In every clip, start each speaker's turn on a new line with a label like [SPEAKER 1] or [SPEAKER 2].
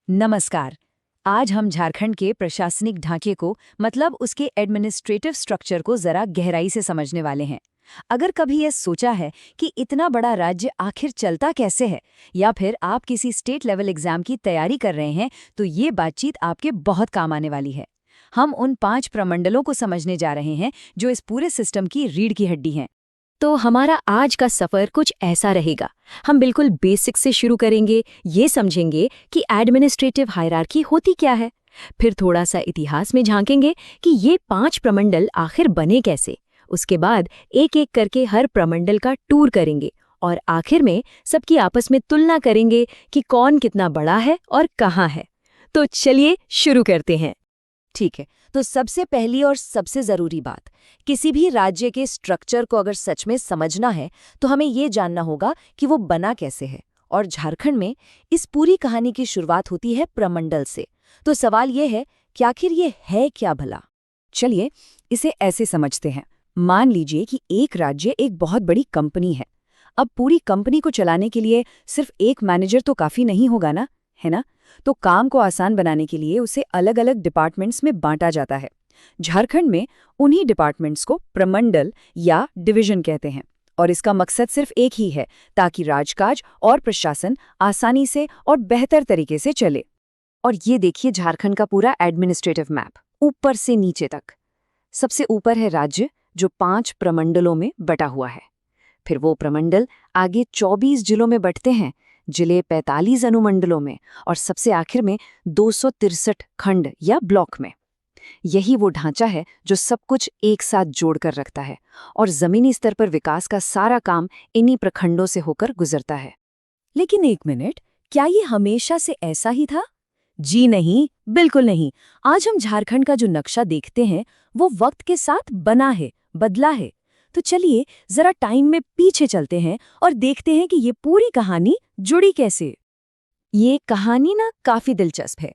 [SPEAKER 1] नमस्कार। आज हम झारखंड के प्रशासनिक ढांचे को मतलब उसके एडमिनिस्ट्रेटिव स्ट्रक्चर को जरा गहराई से समझने वाले हैं। अगर कभी यह सोचा है कि इतना बड़ा राज्य आखिर चलता कैसे है, या फिर आप किसी स्टेट लेवल एग्जाम की तैयारी कर रहे हैं, तो ये बातचीत आपके बहुत काम आने वाली है। हम उन 5 प्रमंडलों को समझने जा रहे हैं जो इस पूरे सिस्टम की रीढ़ की हड्डी हैं।
[SPEAKER 2] तो हमारा आज का सफर कुछ ऐसा रहेगा। हम बिल्कुल बेसिक से शुरू करेंगे, ये समझेंगे कि एडमिनिस्ट्रेटिव हायरार्की होती क्या है। फिर थोड़ा सा इतिहास में झांकेंगे कि ये 5 प्रमंडल आखिर बने कैसे। उसके बाद एक एक करके हर प्रमंडल का टूर करेंगे और आखिर में सबकी आपस में तुलना करेंगे कि कौन कितना बड़ा है और कहाँ है। तो चलिए शुरू करते हैं।
[SPEAKER 1] ठीक है, तो सबसे पहली और सबसे ज़रूरी बात, किसी भी राज्य के स्ट्रक्चर को अगर सच में समझना है तो हमें ये जानना होगा कि वो बना कैसे है। और झारखंड में इस पूरी कहानी की शुरुआत होती है प्रमंडल से। तो सवाल ये है कि आखिर ये है क्या भला। चलिए इसे ऐसे समझते हैं। मान लीजिए कि एक राज्य एक बहुत बड़ी कंपनी है। अब पूरी कंपनी को चलाने के लिए सिर्फ एक मैनेजर तो काफ़ी नहीं होगा ना, है ना? तो काम को आसान बनाने के लिए उसे अलग अलग डिपार्टमेंट्स में बांटा जाता है। झारखंड में उन्हीं डिपार्टमेंट्स को प्रमंडल या डिवीजन कहते हैं, और इसका मकसद सिर्फ एक ही है, ताकि राजकाज और प्रशासन आसानी से और बेहतर तरीके से चले। और ये देखिए झारखंड का पूरा एडमिनिस्ट्रेटिव मैप, ऊपर से नीचे तक। सबसे ऊपर है राज्य, जो 5 प्रमंडलों में बटा हुआ है। फिर वो प्रमंडल आगे 24 जिलों में बंटते हैं, जिले 45 अनुमंडलों में, और सबसे आखिर में 263 खंड या ब्लॉक में। यही वो ढांचा है जो सब कुछ एक साथ जोड़कर रखता है, और जमीनी स्तर पर विकास का सारा काम इन्हीं प्रखंडों से होकर गुजरता है।
[SPEAKER 2] लेकिन एक मिनट, क्या ये हमेशा से ऐसा ही था? जी नहीं, बिल्कुल नहीं। आज हम झारखंड का जो नक्शा देखते हैं वो वक्त के साथ बना है, बदला है। तो चलिए जरा टाइम में पीछे चलते हैं और देखते हैं कि ये पूरी कहानी जुड़ी कैसे। ये कहानी ना काफी दिलचस्प है।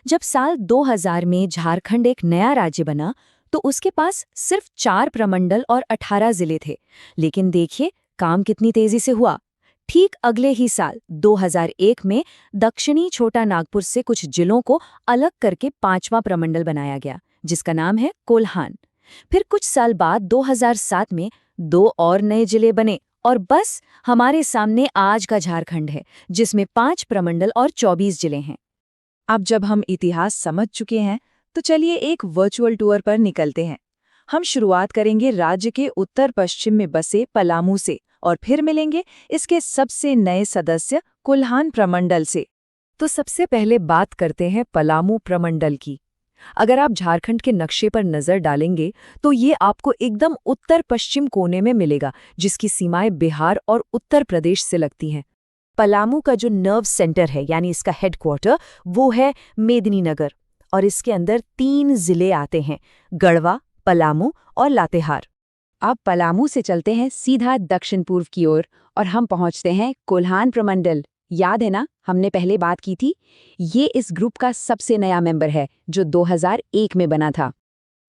[SPEAKER 2] जब साल 2000 में झारखंड एक नया राज्य बना तो उसके पास सिर्फ 4 प्रमंडल और 18 जिले थे। लेकिन देखिए काम कितनी तेजी से हुआ। ठीक अगले ही साल 2001 में दक्षिणी छोटा नागपुर से कुछ जिलों को अलग करके 5वां प्रमंडल बनाया गया, जिसका नाम है कोल्हान। फिर कुछ साल बाद 2007 में 2 और नए जिले बने, और बस हमारे सामने आज का झारखंड है, जिसमें 5 प्रमंडल और 24 जिले हैं।
[SPEAKER 1] अब जब हम इतिहास समझ चुके हैं तो चलिए एक वर्चुअल टूर पर निकलते हैं। हम शुरुआत करेंगे राज्य के उत्तर पश्चिम में बसे पलामू से, और फिर मिलेंगे इसके सबसे नए सदस्य कोल्हान प्रमंडल से। तो सबसे पहले बात करते हैं पलामू प्रमंडल की। अगर आप झारखंड के नक्शे पर नजर डालेंगे तो ये आपको एकदम उत्तर पश्चिम कोने में मिलेगा, जिसकी सीमाएं बिहार और उत्तर प्रदेश से लगती हैं। पलामू का जो नर्व सेंटर है, यानी इसका हेडक्वार्टर, वो है मेदिनीनगर, और इसके अंदर 3 जिले आते हैं, गढ़वा, पलामू और लातेहार। अब पलामू से चलते हैं सीधा दक्षिण पूर्व की ओर, और हम पहुंचते हैं कोल्हान प्रमंडल। याद है ना, हमने पहले बात की थी। ये इस ग्रुप का सबसे नया मेंबर है, जो 2001 में बना था।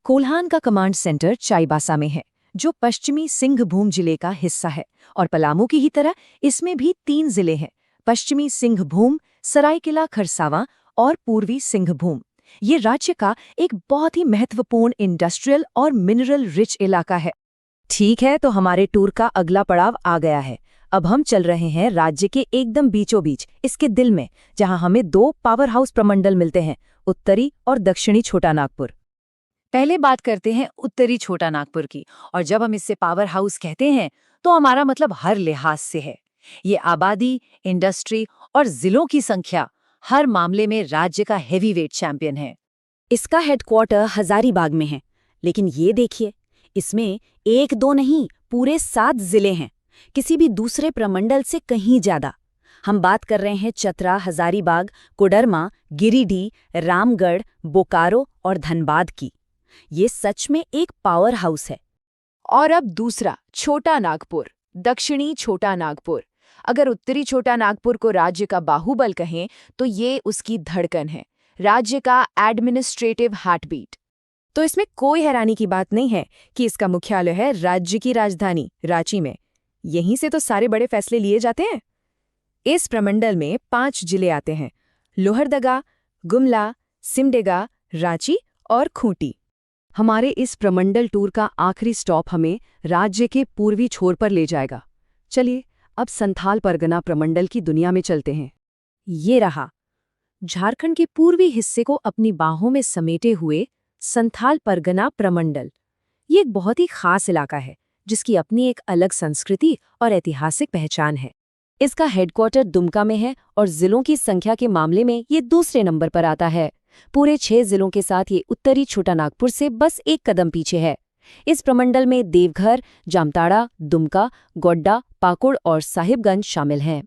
[SPEAKER 1] कोल्हान का कमांड सेंटर चाईबासा में है, जो पश्चिमी सिंहभूम जिले का हिस्सा है। और पलामू की ही तरह इसमें भी 3 जिले हैं, पश्चिमी सिंहभूम, सरायकेला खरसावां और पूर्वी सिंहभूम। ये राज्य का एक बहुत ही महत्वपूर्ण इंडस्ट्रियल और मिनरल रिच इलाका है। ठीक है, तो हमारे टूर का अगला पड़ाव आ गया है। अब हम चल रहे हैं राज्य के एकदम बीचों बीच, इसके दिल में, जहां हमें 2 पावर हाउस प्रमंडल मिलते हैं, उत्तरी और दक्षिणी छोटा नागपुर। पहले बात करते हैं उत्तरी छोटा नागपुर की, और जब हम इससे पावर हाउस कहते हैं तो हमारा मतलब हर लिहाज से है। ये आबादी, इंडस्ट्री और जिलों की संख्या, हर मामले में राज्य का हेवीवेट चैंपियन है।
[SPEAKER 2] इसका हेडक्वार्टर हजारीबाग में है, लेकिन ये देखिए, इसमें 1-2 नहीं, पूरे 7 जिले हैं, किसी भी दूसरे प्रमंडल से कहीं ज्यादा। हम बात कर रहे हैं चतरा, हजारीबाग, कोडरमा, गिरिडीह, रामगढ़, बोकारो और धनबाद की। ये सच में एक पावर हाउस है।
[SPEAKER 1] और अब दूसरा, छोटा नागपुर, दक्षिणी छोटा नागपुर। अगर उत्तरी छोटा नागपुर को राज्य का बाहुबल कहें तो ये उसकी धड़कन है, राज्य का एडमिनिस्ट्रेटिव हार्टबीट। तो इसमें कोई हैरानी की बात नहीं है कि इसका मुख्यालय है राज्य की राजधानी रांची में। यहीं से तो सारे बड़े फैसले लिए जाते हैं। इस प्रमंडल में 5 जिले आते हैं,
[SPEAKER 2] लोहरदगा, गुमला, सिमडेगा, रांची और खूंटी। हमारे इस प्रमंडल टूर का आखिरी स्टॉप हमें राज्य के पूर्वी छोर पर ले जाएगा। चलिए अब संथाल परगना प्रमंडल की दुनिया में चलते हैं। ये रहा झारखंड के पूर्वी हिस्से को अपनी बाहों में समेटे हुए संथाल परगना प्रमंडल। ये एक बहुत ही खास इलाका है जिसकी अपनी एक अलग संस्कृति और ऐतिहासिक पहचान है। इसका हेडक्वार्टर दुमका में है और जिलों की संख्या के मामले में ये दूसरे नंबर पर आता है। पूरे 6 जिलों के साथ ये उत्तरी छोटानागपुर से बस 1 कदम पीछे है। इस प्रमंडल में देवघर, जामताड़ा, दुमका, गोड्डा, पाकुड़ और साहिबगंज शामिल हैं।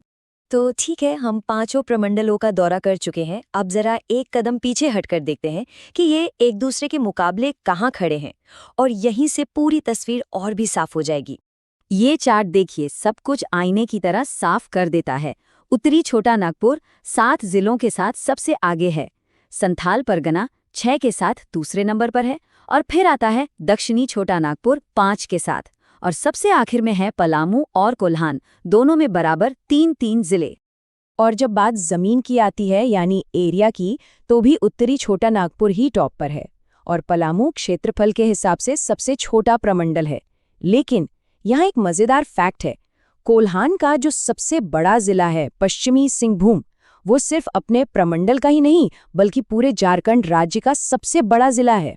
[SPEAKER 3] तो ठीक है, हम 5 प्रमंडलों का दौरा कर चुके हैं। अब जरा एक कदम पीछे हटकर देखते हैं कि ये एक दूसरे के मुकाबले कहाँ खड़े हैं, और यहीं से पूरी तस्वीर और भी साफ हो जाएगी।
[SPEAKER 2] ये चार्ट देखिए, सब कुछ आईने की तरह साफ कर देता है। उत्तरी छोटानागपुर 7 जिलों के साथ सबसे आगे है, संथाल परगना 6 के साथ दूसरे नंबर पर है, और फिर आता है दक्षिणी छोटानागपुर 5 के साथ, और सबसे आखिर में है पलामू और कोल्हान, दोनों में बराबर 3-3 जिले।
[SPEAKER 1] और जब बात जमीन की आती है यानी एरिया की, तो भी उत्तरी छोटानागपुर ही टॉप पर है, और पलामू क्षेत्रफल के हिसाब से सबसे छोटा प्रमंडल है। लेकिन यहाँ एक मजेदार फैक्ट है, कोल्हान का जो सबसे बड़ा जिला है पश्चिमी सिंहभूम, वो सिर्फ अपने प्रमंडल का ही नहीं बल्कि पूरे झारखंड राज्य का सबसे बड़ा जिला है।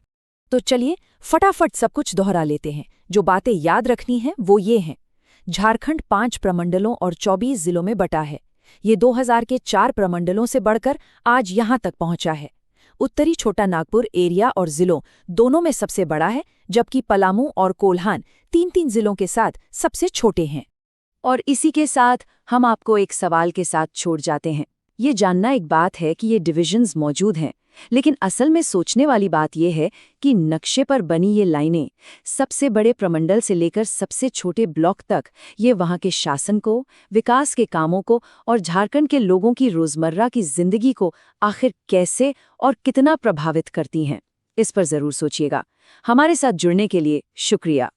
[SPEAKER 2] तो चलिए फटाफट सब कुछ दोहरा लेते हैं। जो बातें याद रखनी है वो ये हैं। झारखंड 5 प्रमंडलों और 24 जिलों में बटा है। ये 2000 के 4 प्रमंडलों से बढ़कर आज यहाँ तक पहुंचा है। उत्तरी छोटानागपुर एरिया और जिलों दोनों में सबसे बड़ा है, जबकि पलामू और कोल्हान 3-3 जिलों के साथ सबसे छोटे हैं।
[SPEAKER 1] और इसी के साथ हम आपको एक सवाल के साथ छोड़ जाते हैं।
[SPEAKER 2] ये जानना एक बात है कि ये डिविजन्स मौजूद हैं, लेकिन असल में सोचने वाली बात यह है कि नक्शे पर बनी ये लाइनें सबसे बड़े प्रमंडल से लेकर सबसे छोटे ब्लॉक तक, ये वहाँ के शासन को, विकास के कामों को और झारखंड के लोगों की रोजमर्रा की जिंदगी को आखिर कैसे और कितना प्रभावित करती हैं। इस पर जरूर सोचिएगा। हमारे साथ जुड़ने के लिए शुक्रिया।